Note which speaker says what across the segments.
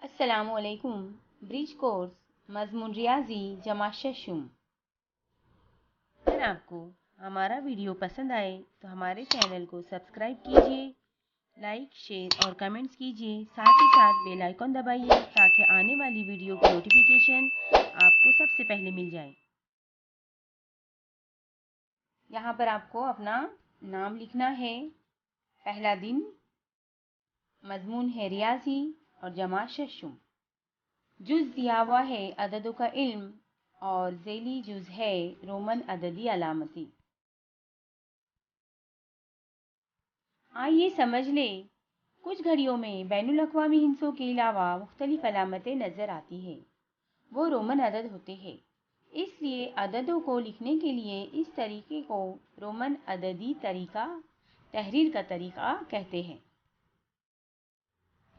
Speaker 1: अस्सलामुअलैकुम। Bridge course मज़मून रियाजी जमा शशुम। अगर आपको हमारा वीडियो पसंद आए तो हमारे चैनल को सब्सक्राइब कीजिए, लाइक शेयर और कमेंट्स कीजिए। साथ ही साथ बेल आइकन दबाइए ताकि आने वाली वीडियो की नोटिफिकेशन आपको सबसे पहले मिल जाए। यहाँ पर आपको अपना नाम लिखना है। पहला दिन, मज़मून है रियाजी और जमा शशुम। जुज़ दिया हुआ है अददों का इल्म और ज़ैली जुज़ है रोमन अददी अलामती। आइए समझ लें, कुछ घड़ियों में बैनुल अक़वामी हिंसों के अलावा मुख्तलिफ अलामतें नज़र आती हैं। वो रोमन अदद होते हैं, इसलिए अददों को लिखने के लिए इस तरीके को रोमन अददी तरीका, तहरीर का तरीका कहते हैं।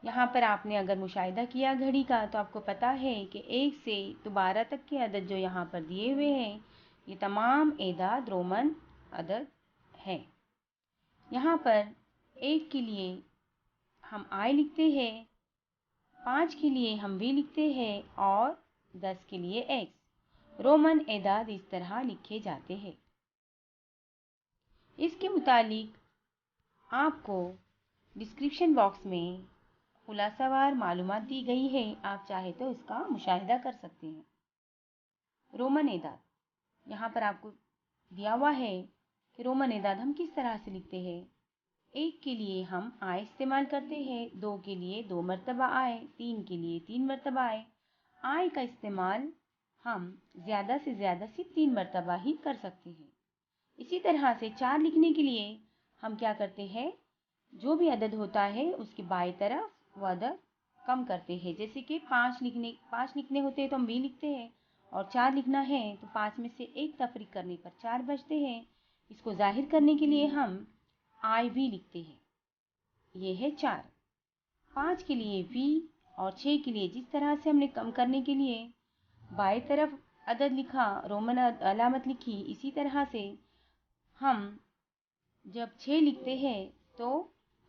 Speaker 1: यहाँ पर आपने अगर मुशाहिदा किया घड़ी का तो आपको पता है कि 1 से 12 तक के अदद जो यहाँ पर दिए हुए हैं, ये तमाम एदाद रोमन अदद हैं। यहाँ पर 1 के लिए हम आई लिखते हैं, 5 के लिए हम वी लिखते हैं और 10 के लिए एक्स। रोमन एदाद इस तरह लिखे जाते हैं। इसके मुतालिक आपको डिस्क्रिप्शन बॉक्स में खुलासावार मालूमात दी गई है, आप चाहे तो इसका मुशाहिदा कर सकते हैं। रोमन एदाद, यहाँ पर आपको दिया हुआ है कि रोमन एदाद हम किस तरह से लिखते हैं। 1 के लिए हम आय इस्तेमाल करते हैं, 2 के लिए 2 मरतबा आय, 3 के लिए 3 मरतबा आय। आय का इस्तेमाल हम ज़्यादा से ज़्यादा सिर्फ 3 मरतबा ही कर सकते हैं। इसी तरह से 4 लिखने के लिए हम क्या करते हैं, जो भी अदद होता है उसके बाएं तरफ वो अदद कम करते हैं। जैसे कि 5 लिखने होते हैं तो हम 20 लिखते हैं, और 4 लिखना है तो 5 में से 1 तफरीक करने पर 4 बचते हैं। इसको जाहिर करने के लिए हम आई वी लिखते हैं। ये है 4। 5 के लिए वी और 6 के लिए जिस तरह से हमने कम करने के लिए बाएं तरफ अदद लिखा, रोमन अलामत लिखी, इसी तरह से हम जब 6 लिखते हैं तो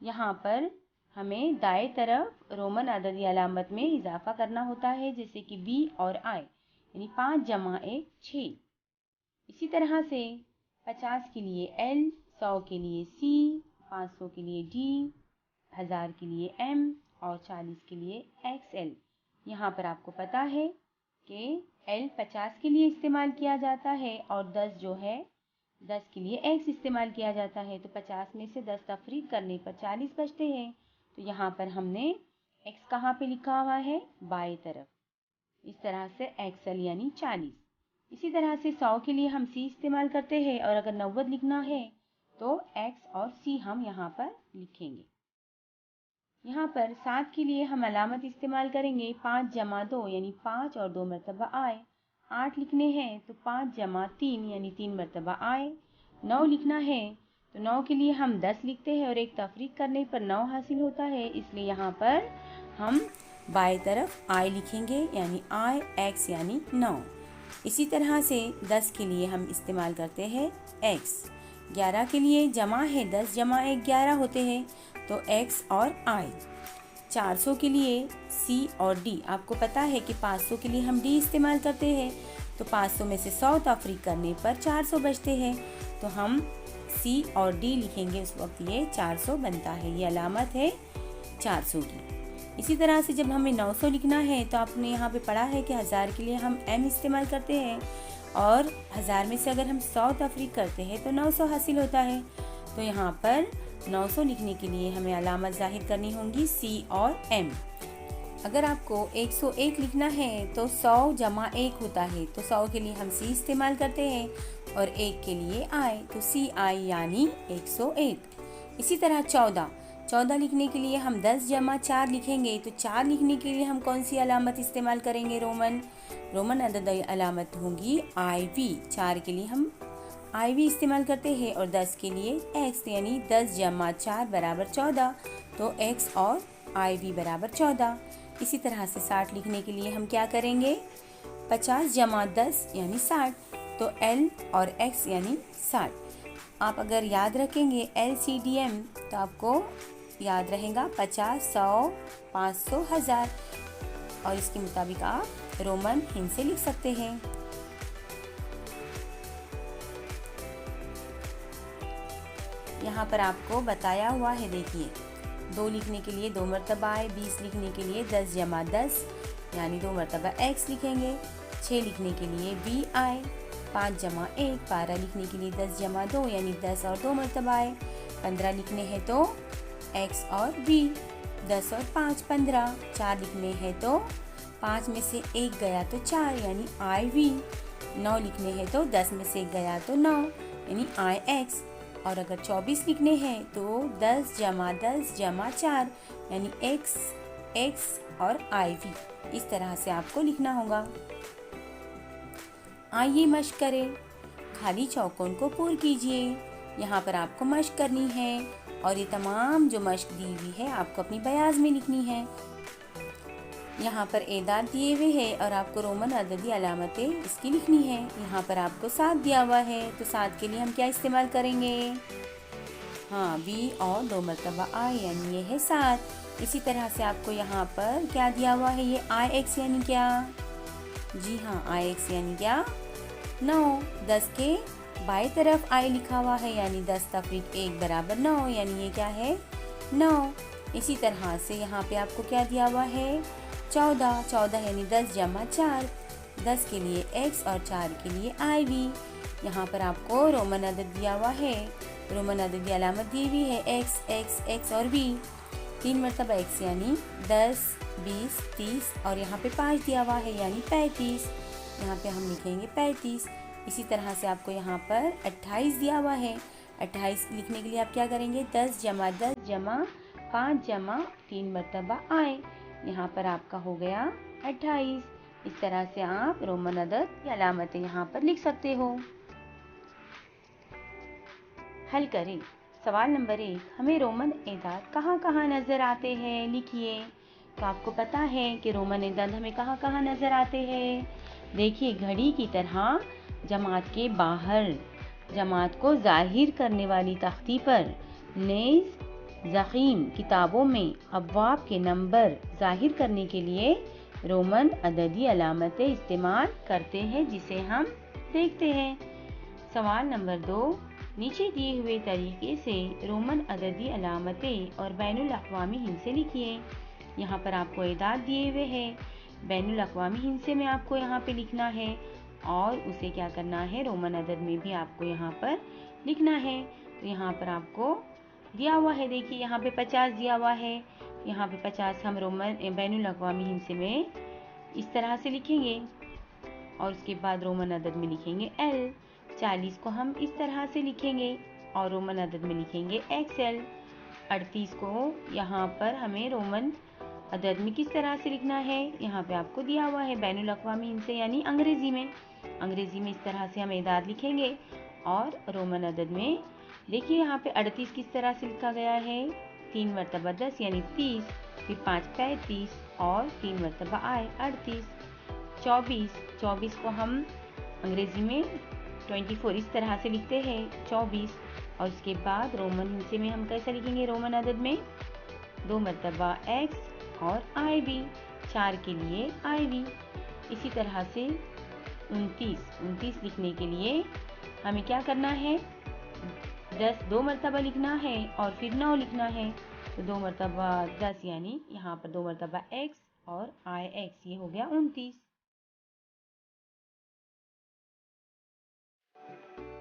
Speaker 1: यहाँ पर हमें दाएं तरफ रोमन अददी अलामत में इजाफा करना होता है, जैसे कि बी और आई, यानी 5 जमा 1 6। इसी तरह से 50 के लिए एल, 100 के लिए सी, 500 के लिए डी, 1000 के लिए एम और 40 के लिए एक्सएल। यहाँ पर आपको पता है कि एल 50 के लिए इस्तेमाल किया जाता है और 10 जो है 10 के लिए एक्स इस्तेमाल किया जाता है। तो 50 में से 10 तफरीक करने पर 40 बचते हैं। तो यहाँ पर हमने एक्स कहाँ पे लिखा हुआ है, बाएं तरफ। इस तरह से एक्सएल यानी 40। इसी तरह से 100 के लिए हम सी इस्तेमाल करते हैं, और अगर 90 लिखना है तो एक्स और सी हम यहाँ पर लिखेंगे। यहाँ पर 7 के लिए हम अलामत इस्तेमाल करेंगे 5 जमा 2 यानी 5 और 2 मरतबा आए। 8 लिखने हैं तो 5 जमा 3 यानी 3 मरतबा आए। 9 लिखना है तो 9 के लिए हम 10 लिखते हैं और एक तफरीक करने पर 9 हासिल होता है, इसलिए यहाँ पर हम बाएं तरफ आई लिखेंगे, यानी आई एक्स यानी 9। इसी तरह से 10 के लिए हम इस्तेमाल करते हैं एक्स। 11 के लिए जमा है 10 जमा 1 11 होते हैं, तो एक्स और आई। 400 के लिए सी और डी, आपको पता है कि 500 के लिए हम डी इस्तेमाल करते हैं, तो 500 में से 100 तफरीक करने पर 400 बचते हैं, तो हम सी और डी लिखेंगे, उस वक्त ये 400 बनता है। ये अलामत है 400 की। इसी तरह से जब हमें 900 लिखना है तो आपने यहाँ पे पढ़ा है कि 1000 के लिए हम एम इस्तेमाल करते हैं, और 1000 में से अगर हम 100 तफरीक करते हैं तो 900 हासिल होता है। तो यहाँ पर 900 लिखने के लिए हमें अलामत जाहिर करनी होंगी सी और एम। अगर आपको 101 लिखना है तो 100 जमा 1 होता है, तो 100 के लिए हम सी इस्तेमाल करते हैं और 1 के लिए आई, तो सी आई यानी 101। इसी तरह 14 लिखने के लिए हम 10 जमा 4 लिखेंगे, तो 4 लिखने के लिए हम कौन सी अलामत इस्तेमाल करेंगे, रोमन अदद अलामत होंगी आई वी। 4 के लिए हम आई वी इस्तेमाल करते हैं और 10 के लिए एक्स, यानी 10 जमा 4 बराबर 14, तो एक्स और आई वी बराबर 14। इसी तरह से 60 लिखने के लिए हम क्या करेंगे, 50 जमा 10 यानी 60, तो एल और एक्स यानी 60। आप अगर याद रखेंगे LCDM तो आपको याद रहेगा 50, 100, 500, 1000। और इसके मुताबिक आप रोमन हिंद से लिख सकते हैं। यहाँ पर आपको बताया हुआ है, देखिए 2 लिखने के लिए 2 मरतबा आए, 20 लिखने के लिए 10 जमा 10 यानी 2 मरतबा x लिखेंगे, 6 लिखने के लिए b आए, 5 जमा 1, 12 लिखने के लिए 10 जमा 2 यानी 10 और 2 मरतबा आए, 15 लिखने हैं तो x और b, 10 और 5 15, 4 लिखने हैं तो 5 में से 1 गया तो 4 यानी iv, 9 लिखने हैं तो 10 में से 1 गया तो 9 यानी ix, और अगर 24 लिखने हैं तो 10 जमा 10 जमा 4 यानी x और iv। इस तरह से आपको लिखना होगा। आइए मश्क करें। खाली चौकों को पूर्ण कीजिए। यहाँ पर आपको मश्क करनी है और ये तमाम जो मश्क दी हुई है आपको अपनी बयाज में लिखनी है। यहाँ पर एदाद दिए हुए हैं और आपको रोमन अददी अलामतें इसकी लिखनी है। यहाँ पर आपको 7 दिया हुआ है, तो 7 के लिए हम क्या इस्तेमाल करेंगे? हाँ, बी और 2 मरतबा आई यानी ये है 7। इसी तरह से आपको यहाँ पर क्या दिया हुआ है, ये आई एक्स यानी क्या? जी हाँ, आई एक्स यानी क्या? 9। 10 के बाएं तरफ आई लिखा हुआ है यानी 10 तफरीक 1 बराबर 9 यानी ये क्या है? 9। इसी तरह से यहाँ पे आपको क्या दिया हुआ है? 14 यानी 10 जमा 4, 10 के लिए x और 4 के लिए iv। यहाँ पर आपको रोमन अदद दिया हुआ है, रोमन अदद की अलामत दी हुई है x और v। 3 मरतबा x यानी 10, 20, 30 और यहाँ पे 5 दिया हुआ है यानी 35। यहाँ पे हम लिखेंगे 35। इसी तरह से आपको यहाँ पर 28 दिया हुआ है। 28 लिखने के लिए आप क्या करेंगे? 10 जमा 10 जमा 5 जमा 3 मरतबा आए, यहाँ पर आपका हो गया 28। इस तरह से आप रोमन अदद की अलामतें यहाँ पर लिख सकते हो। हल करें। सवाल नंबर 1, हमें रोमन एदाद कहाँ कहाँ नज़र आते हैं? लिखिए। तो आपको पता है कि रोमन एदाद हमें कहाँ कहाँ नज़र आते हैं। देखिए, घड़ी की तरह जमात के बाहर, जमात को जाहिर करने वाली तख्ती पर, नेज़ ज़ख़ीम किताबों में अब्वाब के नंबर जाहिर करने के लिए रोमन अददी अलामतें इस्तेमाल करते हैं, जिसे हम देखते हैं। सवाल नंबर 2, नीचे दिए हुए तरीके से रोमन अददी अलामतें और बैनुल अक़वामी हिंसे लिखिए। यहाँ पर आपको एदाद दिए हुए हैं, बैनुल अक़वामी हिंसे में आपको यहाँ पे लिखना है और उसे क्या करना है, रोमन अदद में भी आपको यहाँ पर लिखना है। तो यहाँ पर आपको दिया हुआ है, देखिए यहाँ पे 50 दिया हुआ है, यहाँ पे 50 हम रोमन बैनुल अक़वामी हिंसे में इस तरह से लिखेंगे और उसके बाद रोमन अदद में लिखेंगे L। 40 को हम इस तरह से लिखेंगे और रोमन अदद में लिखेंगे XL। 38 को यहाँ पर हमें रोमन अदद में किस तरह से लिखना है, यहाँ पे आपको दिया हुआ है बैनुल अक़वामी हिंसे यानी अंग्रेज़ी में इस तरह से हम एदाद लिखेंगे और रोमन अदद में देखिए यहाँ पे 38 किस तरह से लिखा गया है, 3 मरतबा 10 यानी 30, फिर 5 35 और 3 मरतबा आए 38। 24 को हम अंग्रेज़ी में 24 इस तरह से लिखते हैं 24, और उसके बाद रोमन हिंसे में हम कैसे लिखेंगे, रोमन अदद में 2 मरतबा x और iv, 4 के लिए iv। इसी तरह से 29 लिखने के लिए हमें क्या करना है, 2 मरतबा लिखना है और फिर 9 लिखना है। तो 2 मरतबा 10 यानी यहाँ पर 2 मरतबा x और ix, ये हो गया 29।